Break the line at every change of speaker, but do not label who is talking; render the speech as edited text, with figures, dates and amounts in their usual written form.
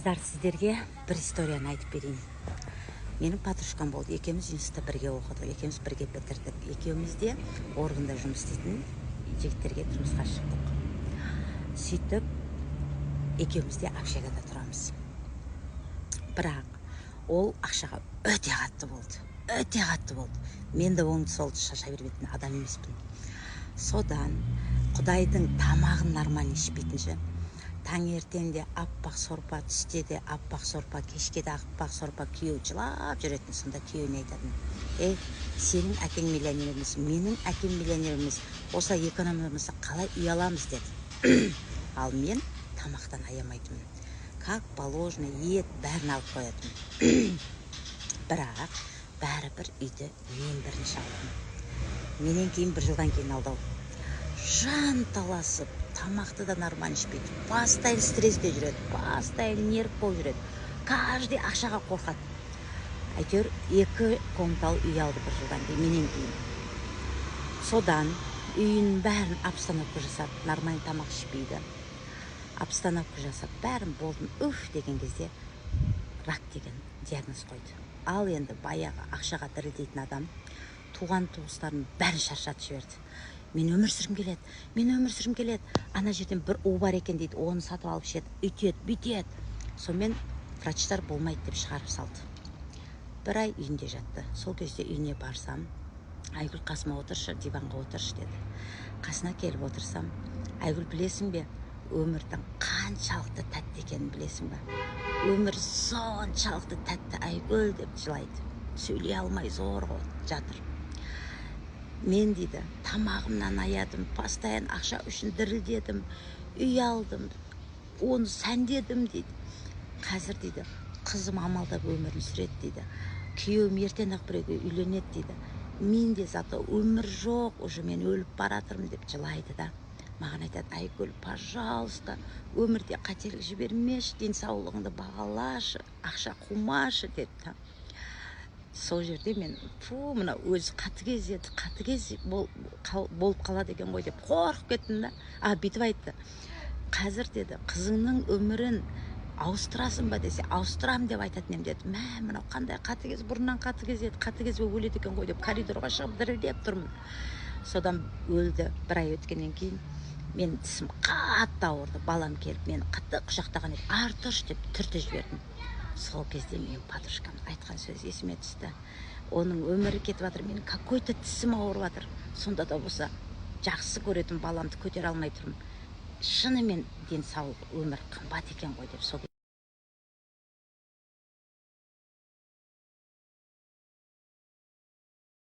Қыздар, сіздерге бір историяны айтып берейін. Менің подружкам болды. Екеуміз институтта бірге оқыдық, екеуміз бірге бітірдік. Екеуміз де органда жұмыс істейтін жігіттерге тұрмысқа шықтық. Сөйтіп, екеуміз де общагада тұрамыз. Бірақ ол ақшаға өте қатты болды. Мен де оңды солды шаша бермейтін адам емеспін. Содан Құдайдың тамағын нормально ішпейтінші. Таңертеңде аппақ сорпа, түсте де аппақ сорпа, кешке де аппақ сорпа, күйеуі жылап жүретін. Сонда күйеуіне айтатын: сенің әкең миллионер емес, менің әкем миллионер емес. Осылай экономимызды қалай үй аламыз деді. Ал мен тамақтан аямайтынмын. Как положено, ет бәрін алып қоятын. Бірақ бәрібір үйді мен бірінші алдым. Менен кейін бір жылдан кейін алдау. Жан таласып, тамақты да нормально ішпейді. Постоянно стресте жүреді, постоянно нерв болып жүреді. Каждый ақшаға қорқады. Әйтеуір 2 комнаталы үй алды бір жылдан кейін, менен кейін. Содан үйін бәрін обстановка жасап, нормально тамақ ішпейді. Обстановка жасап, бәрін болдым, деген кезде рак деген диагноз қойды. Ал енді баяғы ақшаға дірілдейтін адам туған туыстарын бәрін шаршатып жіберді. Мен өмір сүргім келеді. Ана жерден бір у бар екен дейді, оны сатып алып ішеді, үйтеді, бүйтеді. Сонымен врачтар болмайды деп шығарып салды. Бір ай үйінде жатты. Сол кезде үйіне барсам: Айгүл, қасыма отыршы, диванға отыршы деді. Қасына келіп отырсам: Айгүл, білесің бе, өмірдің қаншалықты тәтті екенін білесің бе? Өмір соншалықты тәтті, Айгүл, деп жылайды. Сөйлей алмай зор жатыр. Мен дейді, тамағымнан аядым, постоянно ақша үшін дірілдедім, үй алдым, оны сәндедім дейді. Қазір дейді, қызым амалдап өмірін сүреді дейді. Күйеуім ертең-ақ біреуге үйленеді дейді. Менде зато өмір жоқ, уже мен өліп баратырмын деп жылайды да. Маған айтады: Айгүл, пожалуйста, өмірде қателік жібермеші, денсаулығыңды бағалашы, ақша қумашы депті. Сол жерде мен мына өзі қатыгез болып қалады екен ғой деп қорқып кеттім да. Бүйтіп айтты: қазір деді, қызыңның өмірін ауыстырасың ба десе, ауыстырам деп айтатын ем деді. Мынау қандай қатыгез, бұрыннан қатыгез болып өледі екен ғой деп коридорға шығып дірілдеп тұрмын. Содан өлді. Бір ай өткеннен кейін мен тісім қатты ауырды. Балам келіп мені қатты құшақтаған еді. Артыш деп түртіп жібердім. Сол кезде мен подружкам айтқан сөз есіме түсті. Оның өмірі кетіп жатыр, мен какой-то тісім ауырып жатыр. Сонда да болса жақсы көретін баламды көтере алмай тұрмын. Шынымен денсаулық, өмір қымбат екен ғой деп сол